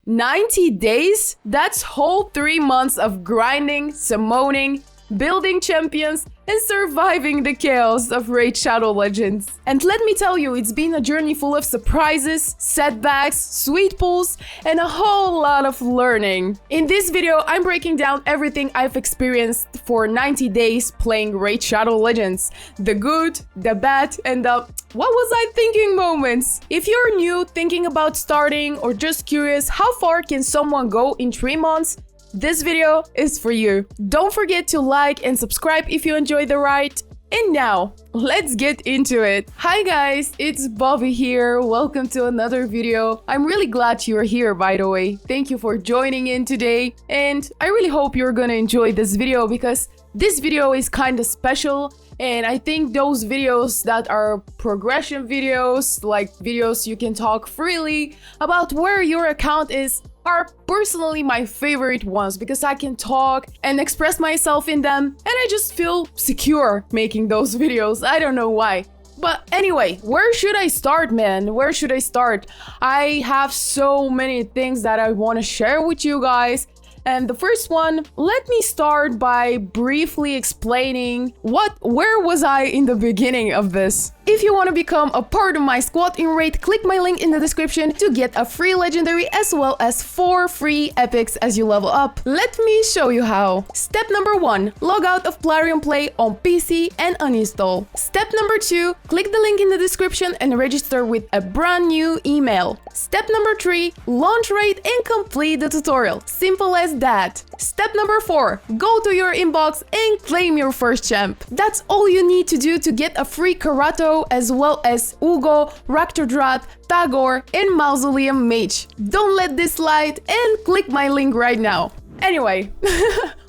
90 days? That's whole 3 months of grinding, summoning, building champions, and surviving the chaos of Raid Shadow Legends. And let me tell you, it's been a journey full of surprises, setbacks, sweet pulls, and a whole lot of learning. In this video, I'm breaking down everything I've experienced for 90 days playing Raid Shadow Legends. The good, the bad, and the what was I thinking moments. If you're new, thinking about starting, or just curious how far can someone go in 3 months, this video is for you. Don't forget to like and subscribe if you enjoy the ride. And now, let's get into it. Hi guys, it's Bobby here. Welcome to another video. I'm really glad you're here, by the way. Thank you for joining in today. And I really hope you're gonna enjoy this video because this video is kind of special. And I think those videos that are progression videos, like videos you can talk freely about where your account is, are personally my favorite ones because I can talk and express myself in them, and I just feel secure making those videos. I don't know why. But anyway, where should I start, man? Where should I start? I have so many things that I want to share with you guys. And the first one, let me start by briefly explaining where was I in the beginning of this. If you want to become a part of my squad in Raid, click my link in the description to get a free legendary as well as 4 free epics as you level up. Let me show you how. Step number 1, log out of Plarium Play on PC and uninstall. Step number 2, click the link in the description and register with a brand new email. Step number 3, launch Raid and complete the tutorial. Simple as that. Step number 4, go to your inbox and claim your first champ. That's all you need to do to get a free Karato as well as Ugo, Rakhtodrat, Tagore, and Mausoleum Mage. Don't let this slide and click my link right now. Anyway,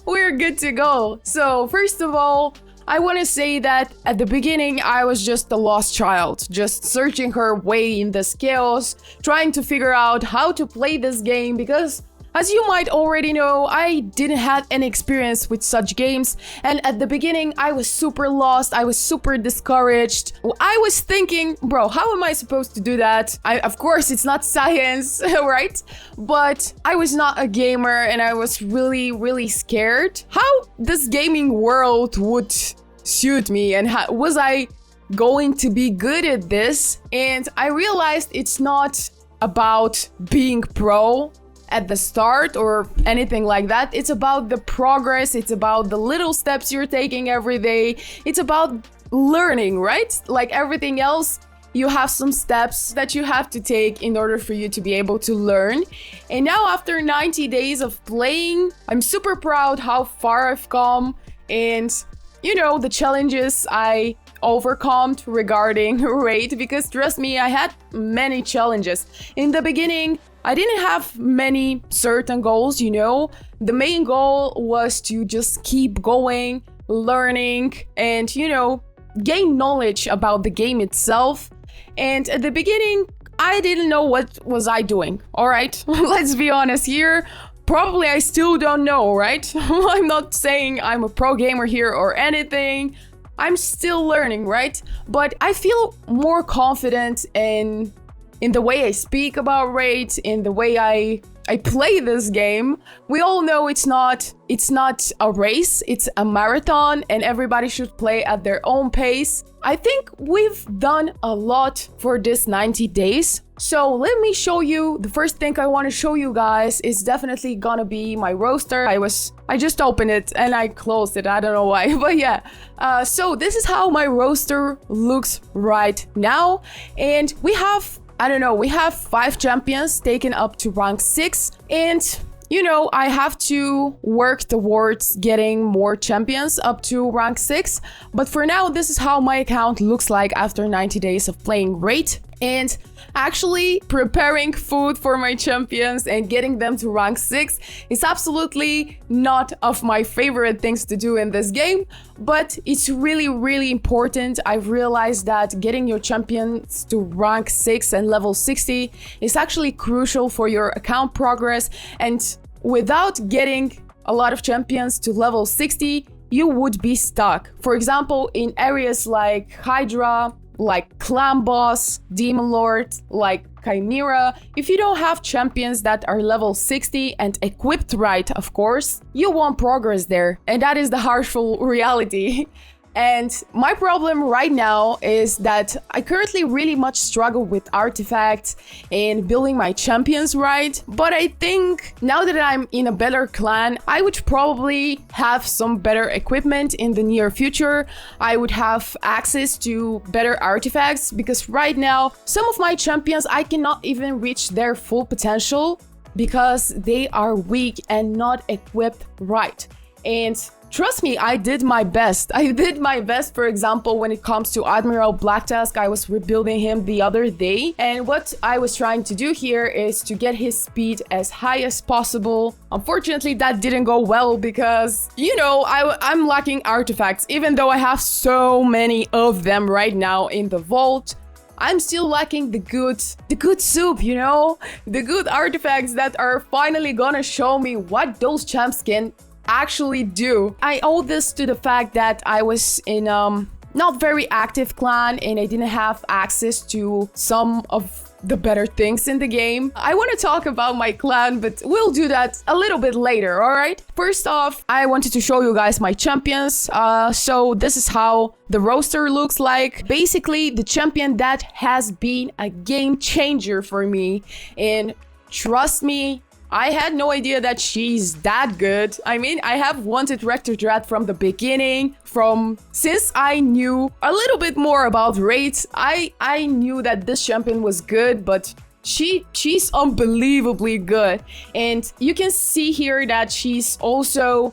we're good to go. So first of all, I want to say that at the beginning I was just a lost child, just searching her way in the scales, trying to figure out how to play this game because, as you might already know, I didn't have any experience with such games, and at the beginning I was super lost, I was super discouraged. I was thinking, bro, how am I supposed to do that? Of course, it's not science, right? But I was not a gamer and I was really scared. How this gaming world would suit me and how was I going to be good at this? And I realized it's not about being pro at the start or anything like that. It's about the progress, it's about the little steps you're taking every day. It's about learning, right? Like everything else, you have some steps that you have to take in order for you to be able to learn. And now after 90 days of playing, I'm super proud how far I've come and, you know, the challenges I overcome regarding Raid, because trust me, I had many challenges. In the beginning, I didn't have many certain goals, you know. The main goal was to just keep going, learning, and, you know, gain knowledge about the game itself. And at the beginning, I didn't know what was I doing, all right? Let's be honest here. Probably I still don't know, right? I'm not saying I'm a pro gamer here or anything. I'm still learning, right? But I feel more confident in the way I speak about Raid, in the way I play this game. We all know it's not a race, it's a marathon, and everybody should play at their own pace. I think we've done a lot for this 90 days. So let me show you. The first thing I want to show you guys is definitely gonna be my roster. I just opened it and I closed it. I don't know why, but yeah. So this is how my roster looks right now. And we have, I don't know, we have 5 champions taken up to rank 6. And, you know, I have to work towards getting more champions up to rank 6. But for now, this is how my account looks like after 90 days of playing Raid. And actually preparing food for my champions and getting them to rank 6 is absolutely not of my favorite things to do in this game, but it's really important. I've realized that getting your champions to rank 6 and level 60 is actually crucial for your account progress, and without getting a lot of champions to level 60, you would be stuck. For example, in areas like Hydra, like Clan Boss, Demon Lord, like Chimera, if you don't have champions that are level 60 and equipped right, of course, you won't progress there. And that is the harshful reality. And my problem right now is that I currently really much struggle with artifacts and building my champions right. But I think now that I'm in a better clan, I would probably have some better equipment in the near future. I would have access to better artifacts because right now, some of my champions, I cannot even reach their full potential because they are weak and not equipped right. And trust me, I did my best. I did my best, for example, when it comes to Admiral Black Tusk. I was rebuilding him the other day. And what I was trying to do here is to get his speed as high as possible. Unfortunately, that didn't go well because, you know, I'm lacking artifacts. Even though I have so many of them right now in the vault, I'm still lacking the good soup, you know? The good artifacts that are finally gonna show me what those champs can actually do. I owe this to the fact that I was in not very active clan and I didn't have access to some of the better things in the game. I want to talk about my clan, but we'll do that a little bit later, all right? First off, I wanted to show you guys my champions. So this is how the roster looks like. Basically, the champion that has been a game changer for me. And trust me, I had no idea that she's that good. I mean, I have wanted Rector Dread from the beginning. Since I knew a little bit more about raids, I knew that this champion was good, but she's unbelievably good. And you can see here that she's also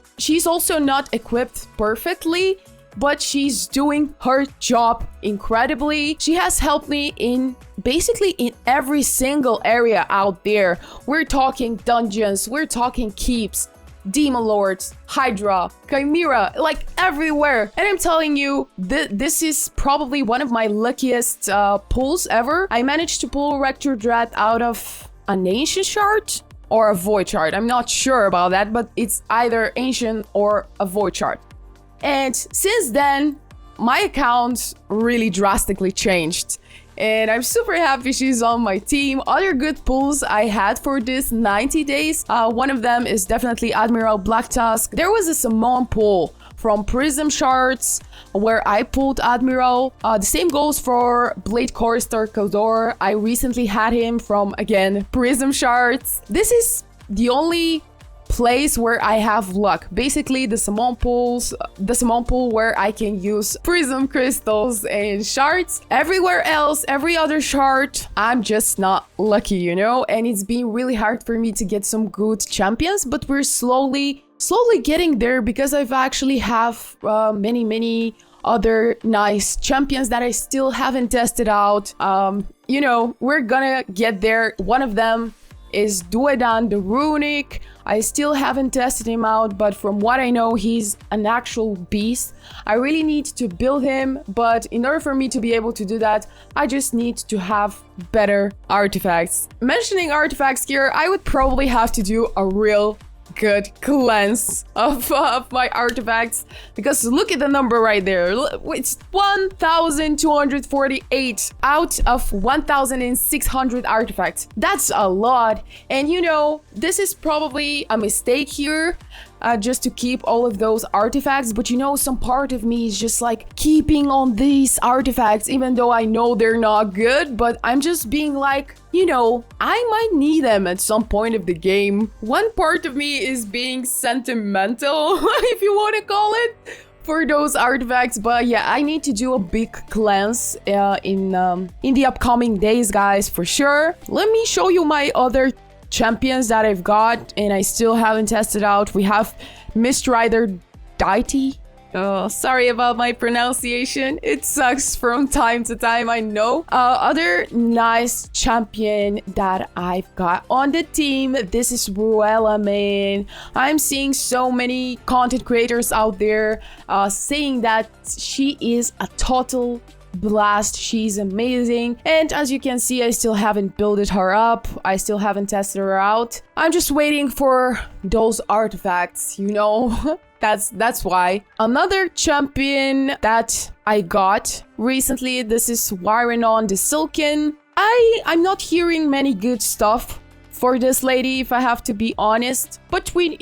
not equipped perfectly, but she's doing her job incredibly. She has helped me in basically in every single area out there. We're talking dungeons, we're talking keeps, Demon Lords, Hydra, Chimera, like everywhere. And I'm telling you, this is probably one of my luckiest pulls ever. I managed to pull Rector Dread out of an ancient shard or a void shard. I'm not sure about that, but it's either ancient or a void shard. And since then, my account really drastically changed. And I'm super happy she's on my team. Other good pulls I had for this 90 days. One of them is definitely Admiral Black Tusk. There was a summon pull from Prism Shards where I pulled Admiral. The same goes for Blade Chorister Kodor. I recently had him from, again, Prism Shards. This is the only place where I have luck. Basically the summon pool where I can use prism crystals and shards. Everywhere else, every other shard, I'm just not lucky, you know? And it's been really hard for me to get some good champions, but we're slowly getting there because I've actually have many other nice champions that I still haven't tested out. You know, we're gonna get there. One of them is Duedan the Runic. I still haven't tested him out, but from what I know, he's an actual beast. I really need to build him, but in order for me to be able to do that, I just need to have better artifacts. Mentioning artifacts here, I would probably have to do a real good cleanse of my artifacts, because look at the number right there. It's 1,248 out of 1,600 artifacts. That's a lot. And you know, this is probably a mistake here, just to keep all of those artifacts, but you know, some part of me is just like keeping on these artifacts even though I know they're not good, but I'm just being like, you know, I might need them at some point of the game. One part of me is being sentimental, if you want to call it, for those artifacts. But yeah, I need to do a big cleanse in the upcoming days, guys, for sure. Let me show you my other champions that I've got and I still haven't tested out. We have Mist Rider Deity. Oh, sorry about my pronunciation. It sucks from time to time, I know. Other nice champion that I've got on the team, this is Ruella, man. I'm seeing so many content creators out there saying that she is a total blast. She's amazing. And as you can see, I still haven't built her up. I still haven't tested her out. I'm just waiting for those artifacts, you know? That's why. Another champion that I got recently, this is Wyrenon the Silken. I'm not hearing many good stuff for this lady, if I have to be honest. But we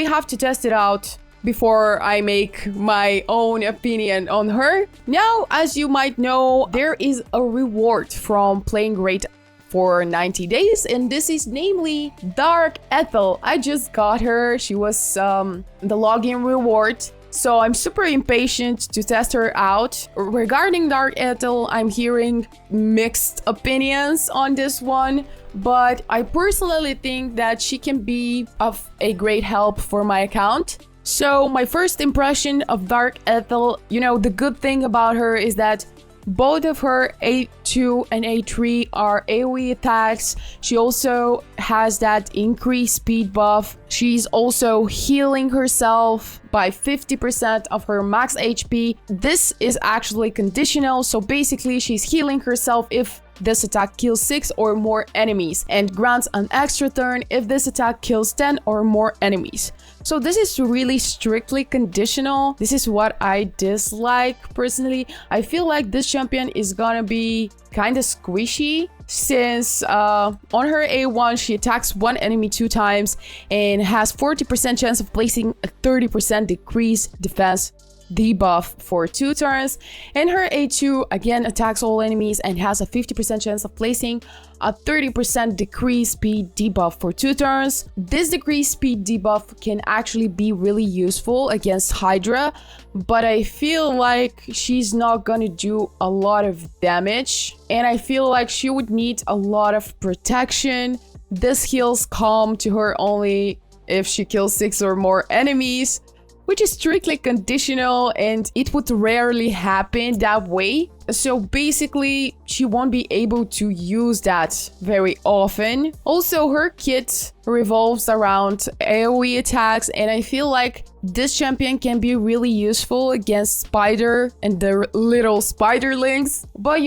have to test it out before I make my own opinion on her. Now, as you might know, there is a reward from playing great for 90 days, and this is namely Dark Athel. I just got her. She was the login reward. So I'm super impatient to test her out. Regarding Dark Athel, I'm hearing mixed opinions on this one, but I personally think that she can be of a great help for my account. So my first impression of Dark Athel, the good thing about her is that both of her A2 and A3 are AoE attacks. She also has that increased speed buff. She's also healing herself by 50% of her max HP. This is actually conditional, so basically she's healing herself if this attack kills 6 or more enemies, and grants an extra turn if this attack kills 10 or more enemies. So this is really strictly conditional. This is what I dislike personally. I feel like this champion is gonna be kind of squishy, since on her A1 she attacks one enemy 2 times and has 40% chance of placing a 30% decreased defense debuff for 2 turns, and her A2 again attacks all enemies and has a 50% chance of placing a 30% decreased speed debuff for 2 turns. This decreased speed debuff can actually be really useful against Hydra, but I feel like she's not gonna do a lot of damage, and I feel like she would need a lot of protection. This heals calm to her only if she kills 6 or more enemies, which is strictly conditional, and it would rarely happen that way. So basically, she won't be able to use that very often. Also, her kit revolves around AoE attacks, and I feel like this champion can be really useful against Spider and the little spiderlings. But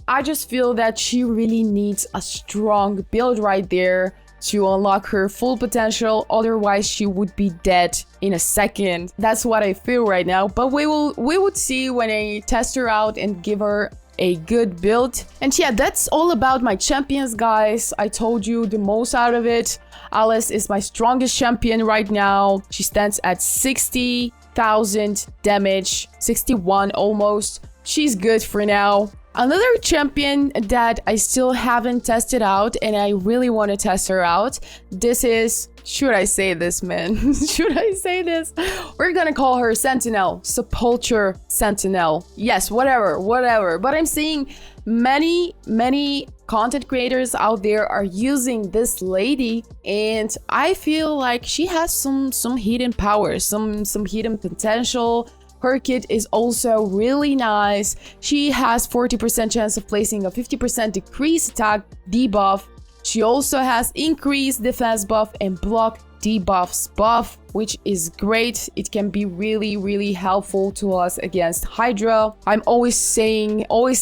I just feel that she really needs a strong build right there to unlock her full potential, otherwise she would be dead in a second. That's what I feel right now, but we would see when I test her out and give her a good build. And yeah, that's all about my champions, guys. I told you the most out of it. Alice is my strongest champion right now. She stands at 60,000 damage, 61 almost. She's good for now. Another champion that I still haven't tested out, and I really want to test her out, this is... Should I say this, man? Should I say this? We're gonna call her Sentinel. Sepulture Sentinel. Yes, whatever. But I'm seeing many content creators out there are using this lady, and I feel like she has some hidden power, some hidden potential. Her kit is also really nice. She has 40% chance of placing a 50% decreased attack debuff. She also has increased defense buff and block debuffs buff, which is great. It can be really helpful to us against Hydra. I'm always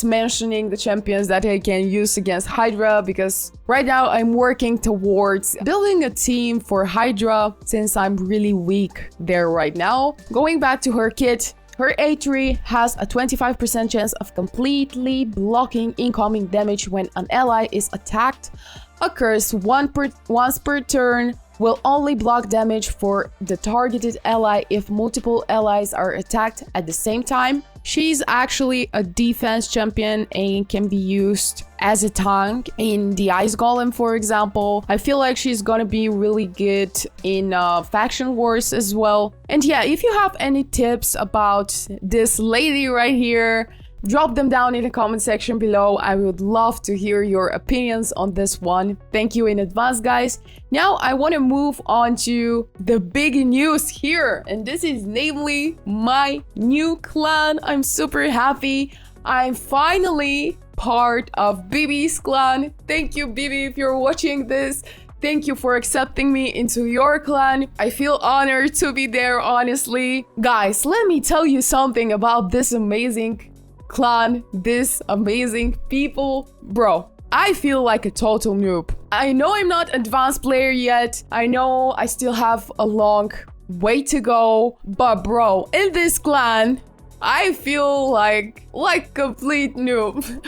mentioning the champions that I can use against Hydra, because right now I'm working towards building a team for Hydra, since I'm really weak there right now. Going back to her kit, her A3 has a 25% chance of completely blocking incoming damage when an ally is attacked. Occurs once per turn. Will only block damage for the targeted ally if multiple allies are attacked at the same time. She's actually a defense champion and can be used as a tank in the Ice Golem, for example. I feel like she's gonna be really good in faction wars as well. And yeah, if you have any tips about this lady right here, drop them down in the comment section below. I would love to hear your opinions on this one. Thank you in advance, guys. Now I want to move on to the big news here, and this is namely my new clan. I'm super happy. I'm finally part of Bibi's clan. Thank you, Bibi, if you're watching this. Thank you for accepting me into your clan. I feel honored to be there, honestly. Guys, let me tell you something about this amazing clan, this amazing people. Bro, I feel like a total noob. I know I'm not advanced player yet. I know I still have a long way to go. But bro, in this clan, I feel like complete noob.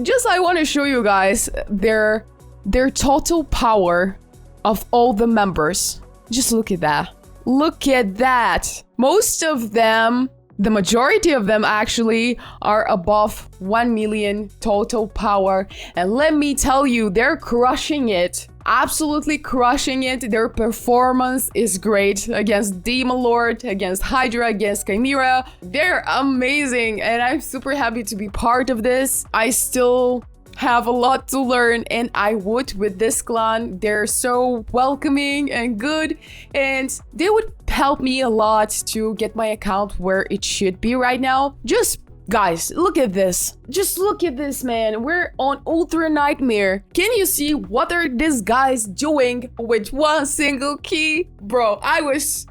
Just I want to show you guys their total power of all the members. Just look at that. Look at that. Most of them, the majority of them actually, are above 1 million total power. And let me tell you, they're crushing it. Absolutely crushing it. Their performance is great against Demon Lord, against Hydra, against Chimera. They're amazing, and I'm super happy to be part of this. I still have a lot to learn, and I would with this clan. They're so welcoming and good, and they would help me a lot to get my account where it should be right now. Just guys, look at this. Just look at this, man. We're on Ultra Nightmare. Can you see what are these guys doing with one single key? Bro, I was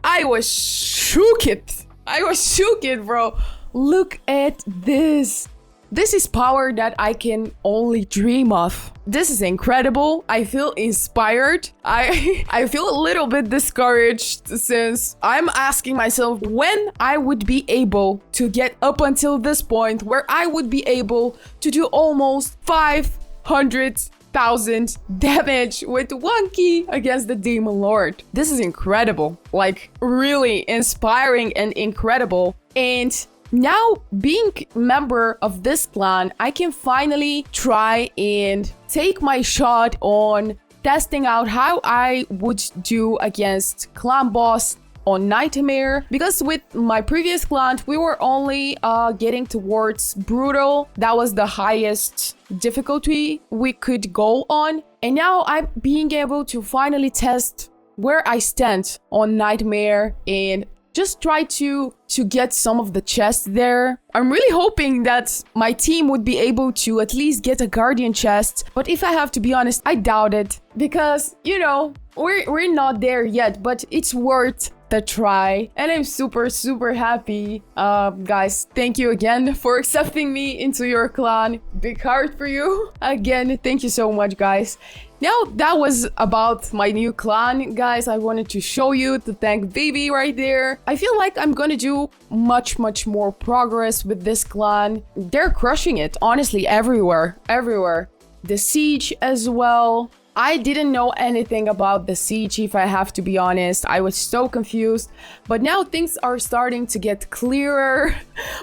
shook it. I was shook it, bro. Look at this. This is power that I can only dream of. This is incredible. I feel inspired. I feel a little bit discouraged since I'm asking myself when I would be able to get up until this point where I would be able to do almost 500,000 damage with one key against the Demon Lord. This is incredible. Like, really inspiring and incredible. And now, being member of this clan, I can finally try and take my shot on testing out how I would do against clan boss on Nightmare. Because with my previous clan, we were only getting towards brutal. That was the highest difficulty we could go on. And now I'm being able to finally test where I stand on Nightmare and just try to get some of the chests there. I'm really hoping that my team would be able to at least get a guardian chest. But if I have to be honest, I doubt it. Because, you know, we're not there yet, but it's worth the try. And I'm super happy. Guys, thank you again for accepting me into your clan. Big heart for you. Again, thank you so much, guys. Now, that was about my new clan, guys. I wanted to show you, to thank Baby right there. I feel like I'm gonna do much more progress with this clan. They're crushing it, honestly, everywhere. The siege as well. I didn't know anything about the siege, if I have to be honest. I was so confused. But now things are starting to get clearer,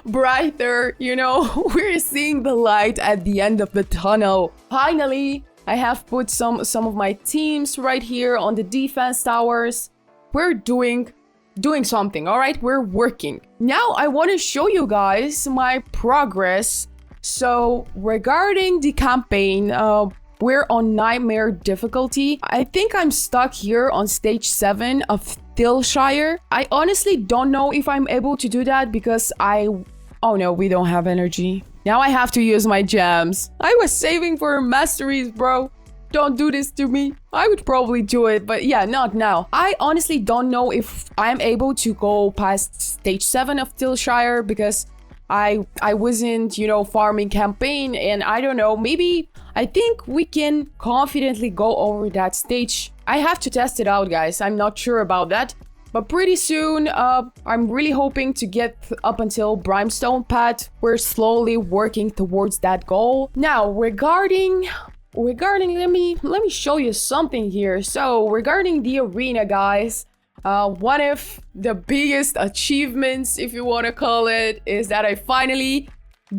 brighter, you know. We're seeing the light at the end of the tunnel. Finally, I have put some of my teams right here on the defense towers. We're doing something, all right? We're working. Now I want to show you guys my progress. So regarding the campaign, we're on Nightmare difficulty. I think I'm stuck here on stage 7 of Thilshire. I honestly don't know if I'm able to do that because oh no, we don't have energy. Now I have to use my gems. I was saving for masteries, bro. Don't do this to me. I would probably do it, but yeah, not now. I honestly don't know if I'm able to go past stage 7 of Thilshire because I wasn't, you know, farming campaign, and I don't know, maybe I think we can confidently go over that stage. I have to test it out, guys. I'm not sure about that. But pretty soon, I'm really hoping to get up until Brimstone Path. We're slowly working towards that goal. Now, regarding let me show you something here. So, regarding the arena, guys, one of the biggest achievements, if you want to call it, is that I finally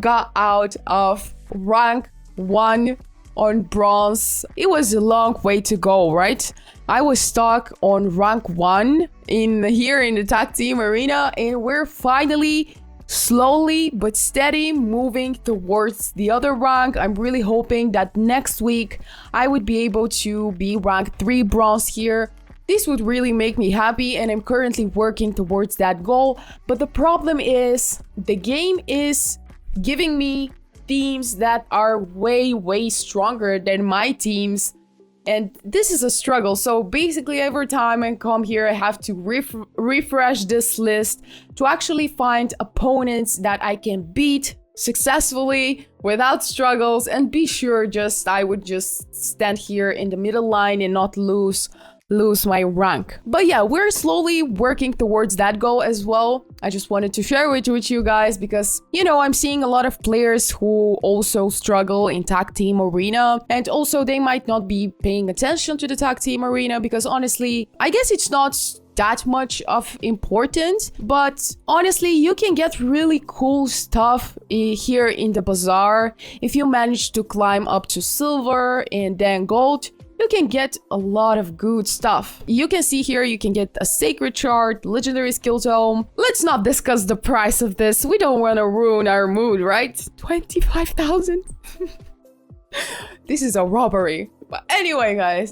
got out of rank 1 on bronze. It was a long way to go, right? I was stuck on rank 1 here in the tag team arena, and we're finally slowly but steady moving towards the other rank. I'm really hoping that next week I would be able to be rank 3 bronze here. This would really make me happy, and I'm currently working towards that goal. But the problem is the game is giving me teams that are way stronger than my teams, and this is a struggle. So basically every time I come here I have to refresh this list to actually find opponents that I can beat successfully without struggles, and be sure I would just stand here in the middle line and not lose my rank. But yeah, we're slowly working towards that goal as well. I just wanted to share it with you guys because, you know, I'm seeing a lot of players who also struggle in tag team arena, and also they might not be paying attention to the tag team arena because honestly, I guess it's not that much of importance, but honestly you can get really cool stuff here in the bazaar. If you manage to climb up to silver and then gold, you can get a lot of good stuff. You can see here you can get a sacred shard, legendary skill tome. Let's not discuss the price of this, we don't want to ruin our mood, right? 25,000. This is a robbery. But anyway guys,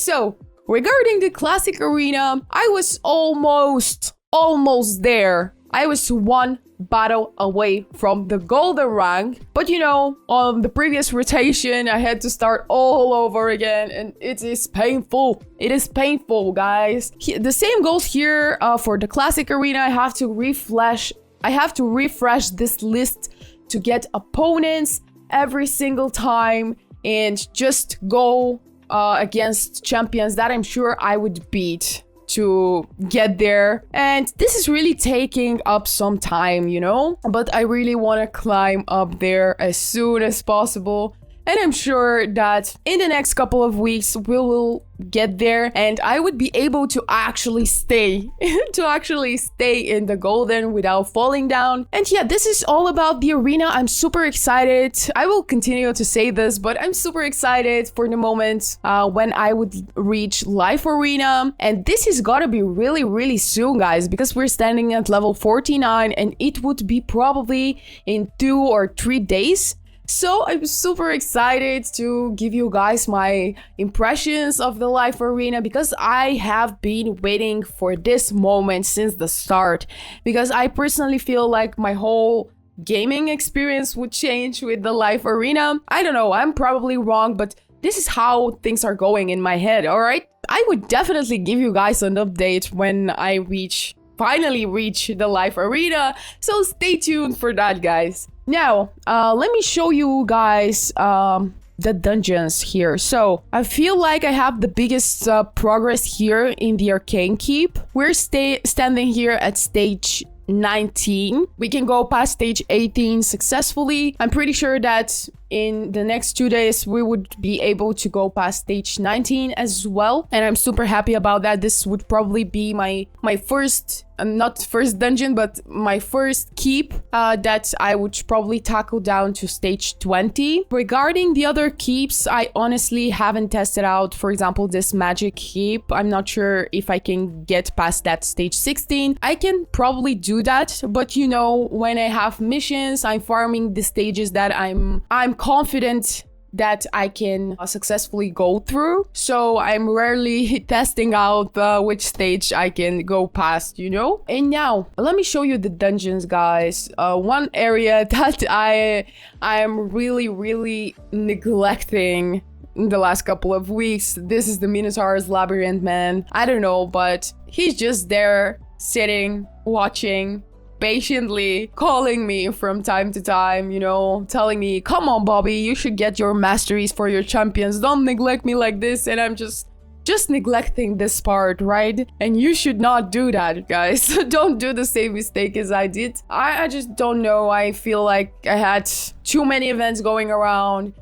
so regarding the classic arena, I was almost there. I was one battle away from the golden rank, but you know, on the previous rotation I had to start all over again, and it is painful. It is painful, guys. The same goes here for the classic arena. I have to refresh this list to get opponents every single time and just go against champions that I'm sure I would beat to get there. And this is really taking up some time, you know, but I really want to climb up there as soon as possible. And I'm sure that in the next couple of weeks we will get there and I would be able to actually stay in the golden without falling down. And yeah, this is all about the arena. I'm super excited. I will continue to say this, but I'm super excited for the moment when I would reach live arena. And this is gotta be really soon, guys, because we're standing at level 49 and it would be probably in 2 or 3 days. So I'm super excited to give you guys my impressions of the live arena because I have been waiting for this moment since the start, because I personally feel like my whole gaming experience would change with the live arena. I don't know, I'm probably wrong, but this is how things are going in my head, all right? I would definitely give you guys an update when I finally reach the live arena, so stay tuned for that, guys. Now, let me show you guys the dungeons here. So I feel like I have the biggest progress here in the Arcane Keep. We're standing here at stage 19. We can go past stage 18 successfully. I'm pretty sure that in the next 2 days we would be able to go past stage 19 as well, and I'm super happy about that. This would probably be my first not first dungeon, but my first keep that I would probably tackle down to stage 20. Regarding the other keeps, I honestly haven't tested out, for example, this magic keep. I'm not sure if I can get past that stage 16. I can probably do that, but you know, when I have missions, I'm farming the stages that I'm confident that I can successfully go through. So I'm rarely testing out which stage I can go past, you know? And now, let me show you the dungeons, guys. One area that I am really neglecting in the last couple of weeks. This is the Minotaur's Labyrinth, man. I don't know, but he's just there, sitting, watching, patiently calling me from time to time, you know, telling me, come on, Bobby, you should get your masteries for your champions. Don't neglect me like this. And I'm just neglecting this part, right? And you should not do that, guys. Don't do the same mistake as I did. I just don't know. I feel like I had too many events going around.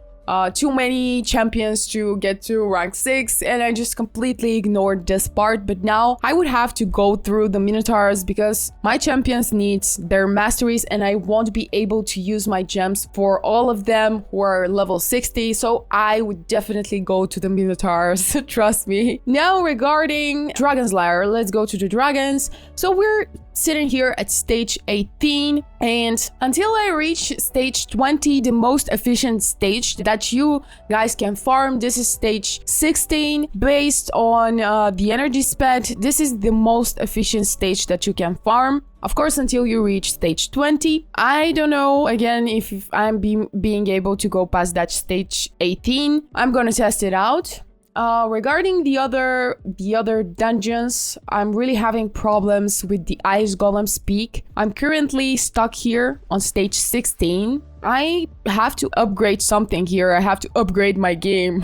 Too many champions to get to rank 6, and I just completely ignored this part. But now I would have to go through the Minotaurs because my champions need their masteries and I won't be able to use my gems for all of them who are level 60, so I would definitely go to the Minotaurs. Trust me. Now regarding Dragon's Lair, let's go to the dragons. So we're sitting here at stage 18, and until I reach stage 20, the most efficient stage that you guys can farm, this is stage 16. Based on the energy spent, this is the most efficient stage that you can farm. Of course, until you reach stage 20. I don't know, again, if I'm being able to go past that stage 18. I'm gonna test it out. Regarding the other dungeons, I'm really having problems with the Ice Golem's Peak. I'm currently stuck here on stage 16. I have to upgrade something here. I have to upgrade my game.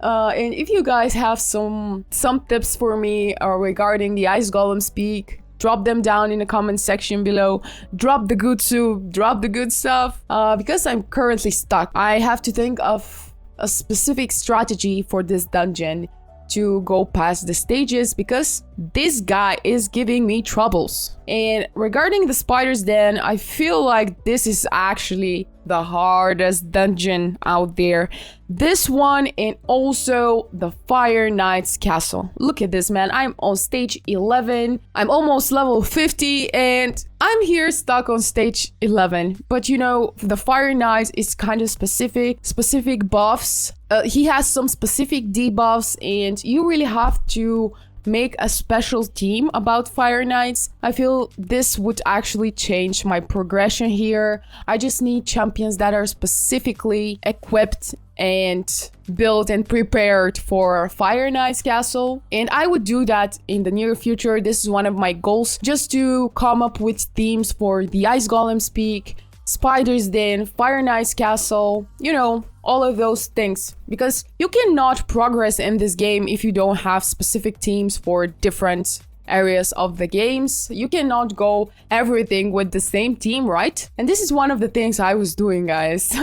And if you guys have some tips for me regarding the Ice Golem's Peak, drop them down in the comment section below. Drop the good soup, drop the good stuff, because I'm currently stuck. I have to think of a specific strategy for this dungeon to go past the stages, because this guy is giving me troubles. And regarding the spider's den, I feel like this is actually the hardest dungeon out there. This one, and also the Fire Knight's castle. Look at this, man. I'm on stage 11. I'm almost level 50 and I'm here stuck on stage 11. But you know, the Fire Knight is kind of specific buffs. He has some specific debuffs, and you really have to make a special team about Fire Knights. I feel this would actually change my progression here. I just need champions that are specifically equipped and built and prepared for Fire Knight's castle, and I would do that in the near future. This is one of my goals, just to come up with themes for the Ice Golem's Peak, Spider's Den, Fire Knight's castle, you know, all of those things, because you cannot progress in this game if you don't have specific teams for different areas of the games. You cannot go everything with the same team, right? And this is one of the things I was doing, guys.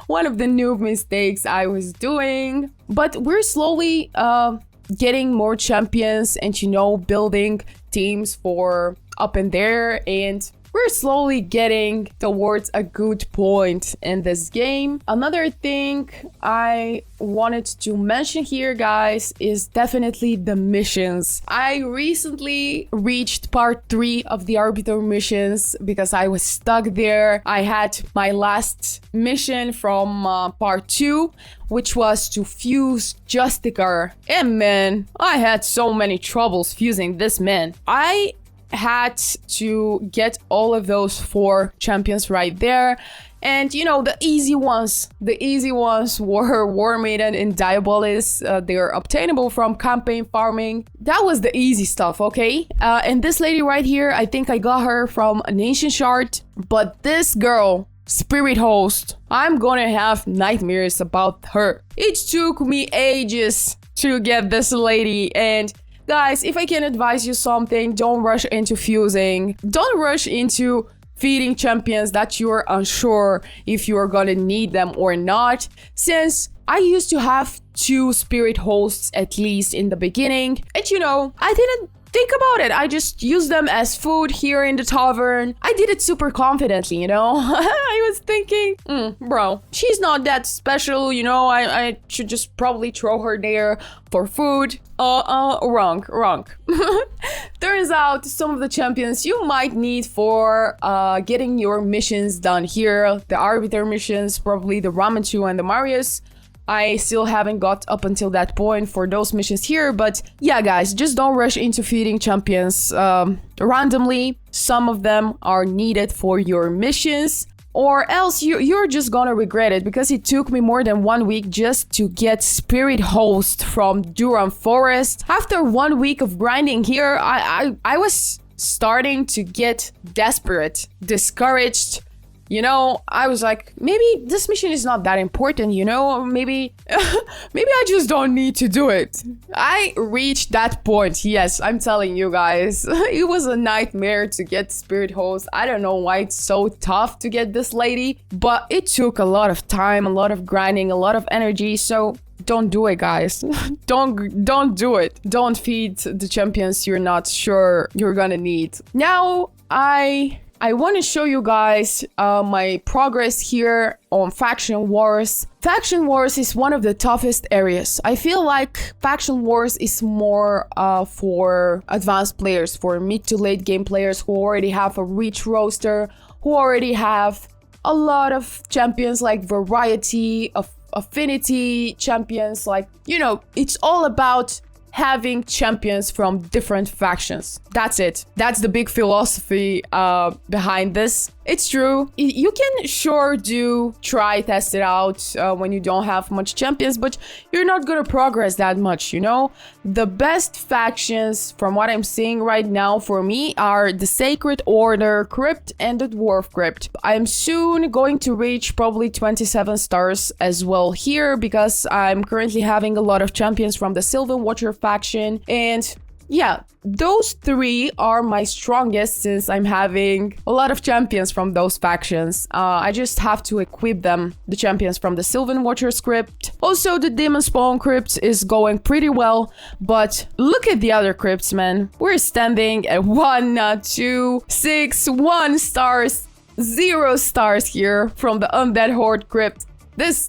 One of the noob mistakes I was doing. But we're slowly getting more champions and, you know, building teams for up in there, and we're slowly getting towards a good point in this game. Another thing I wanted to mention here, guys, is definitely the missions. I recently reached part 3 of the Arbiter missions because I was stuck there. I had my last mission from part 2, which was to fuse Justicar. And man, I had so many troubles fusing this man. I had to get all of those 4 champions right there, and you know, the easy ones were War Maiden and Diabolis. They're obtainable from campaign farming. That was the easy stuff, okay? And this lady right here, I think I got her from an ancient shard, but this girl, Spirit Host, I'm gonna have nightmares about her. It took me ages to get this lady, and guys, if I can advise you something, don't rush into fusing. Don't rush into feeding champions that you're unsure if you're gonna need them or not. Since I used to have 2 spirit hosts at least in the beginning, and you know, I didn't think about it. I just used them as food here in the tavern. I did it super confidently, you know. I was thinking, bro, she's not that special, you know. I should just probably throw her there for food. Wrong. Turns out some of the champions you might need for getting your missions done here. The Arbiter missions, probably the Ramentu and the Marius. I still haven't got up until that point for those missions here, but yeah, guys, just don't rush into feeding champions randomly. Some of them are needed for your missions, or else you're just gonna regret it, because it took me more than 1 week just to get Spirit Host from Durham Forest. After 1 week of grinding here, I was starting to get desperate, discouraged. You know, I was like, maybe this mission is not that important, you know, maybe I just don't need to do it. I reached that point, yes, I'm telling you guys. It was a nightmare to get Spirit Host. I don't know why it's so tough to get this lady, but it took a lot of time, a lot of grinding, a lot of energy, so don't do it, guys. Don't do it. Don't feed the champions you're not sure you're gonna need. Now, I want to show you guys my progress here on Faction Wars. Faction Wars is one of the toughest areas. I feel like Faction Wars is more for advanced players, for mid to late game players who already have a rich roster, who already have a lot of champions, like variety of affinity champions, like, you know, it's all about having champions from different factions. That's it. That's the big philosophy behind this. It's true. You can sure do try test it out when you don't have much champions, but you're not gonna progress that much, you know? The best factions from what I'm seeing right now for me are the Sacred Order Crypt and the Dwarf Crypt. I'm soon going to reach probably 27 stars as well here because I'm currently having a lot of champions from the Sylvan Watcher faction, and yeah, those three are my strongest since I'm having a lot of champions from those factions. I just have to equip them, the champions from the Sylvan Watcher crypt. Also, the Demon Spawn crypt is going pretty well, but look at the other crypts, man. We're standing at 1, 2, 6, 1 stars, 0 stars here from the Undead Horde crypt. This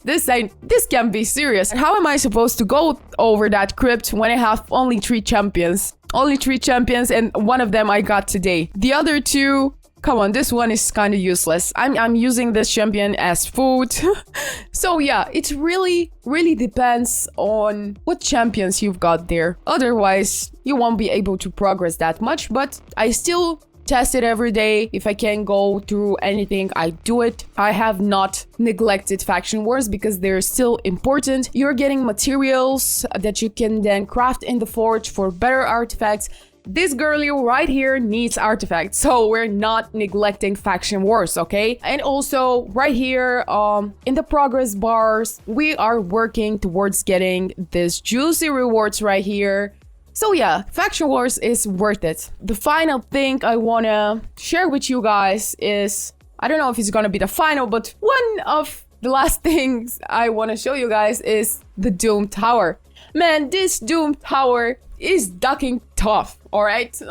can't be serious. How am I supposed to go over that crypt when I have only 3 champions? Only 3 champions, and one of them I got today. The other 2, come on, this one is kind of useless. I'm using this champion as food. So yeah, it really depends on what champions you've got there. Otherwise, you won't be able to progress that much, but I still test it every day. If I can go through anything, I do it. I have not neglected faction wars because they're still important. You're getting materials that you can then craft in the forge for better artifacts. This girlie right here needs artifacts, so we're not neglecting faction wars, okay? And also right here in the progress bars, we are working towards getting this juicy rewards right here. So yeah, Faction Wars is worth it. The final thing I wanna share with you guys is, I don't know if it's gonna be the final, but one of the last things I wanna show you guys is the Doom Tower. Man, this Doom Tower is ducking tough, alright?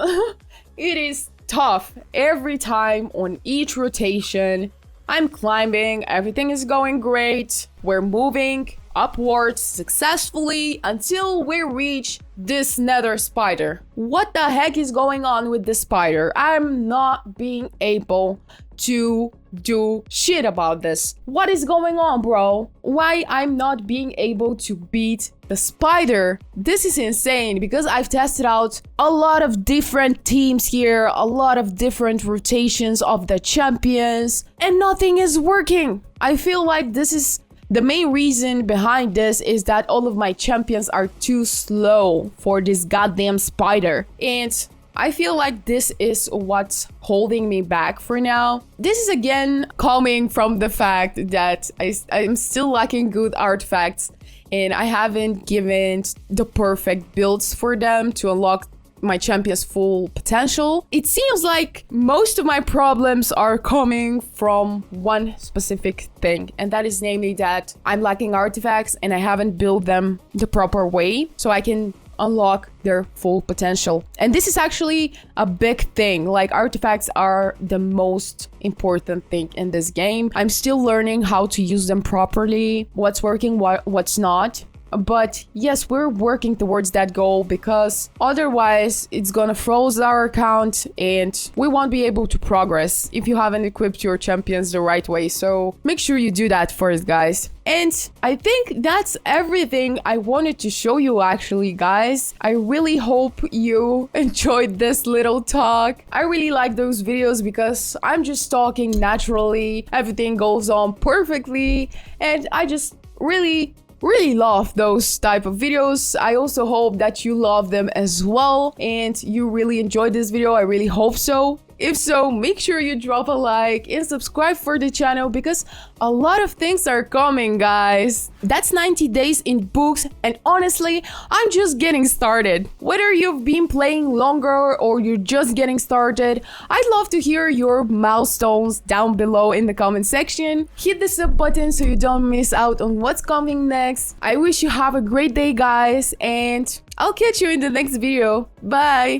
It is tough every time on each rotation. I'm climbing, everything is going great. We're moving upwards successfully until we reach this nether spider. What the heck is going on with this spider? I'm not being able to do shit about this. What is going on, bro? Why I'm not being able to beat the spider? This is insane because I've tested out a lot of different teams here, a lot of different rotations of the champions, and nothing is working. I feel like this is the main reason behind this is that all of my champions are too slow for this goddamn spider. And I feel like this is what's holding me back for now. This is again coming from the fact that I'm still lacking good artifacts and I haven't given the perfect builds for them to unlock my champion's full potential. It seems like most of my problems are coming from one specific thing, and that is namely that I'm lacking artifacts and I haven't built them the proper way so I can unlock their full potential. And this is actually a big thing. Like, artifacts are the most important thing in this game. I'm still learning how to use them properly, what's working, what's not. But yes, we're working towards that goal because otherwise it's gonna froze our account and we won't be able to progress if you haven't equipped your champions the right way. So make sure you do that first, guys. And I think that's everything I wanted to show you actually, guys. I really hope you enjoyed this little talk. I really like those videos because I'm just talking naturally. Everything goes on perfectly and I just really love those type of videos. I also hope that you love them as well and you really enjoyed this video. I really hope so. If so, make sure you drop a like and subscribe for the channel because a lot of things are coming, guys. That's 90 days in books, and honestly, I'm just getting started. Whether you've been playing longer or you're just getting started, I'd love to hear your milestones down below in the comment section. Hit the sub button so you don't miss out on what's coming next. I wish you have a great day, guys, and I'll catch you in the next video. Bye!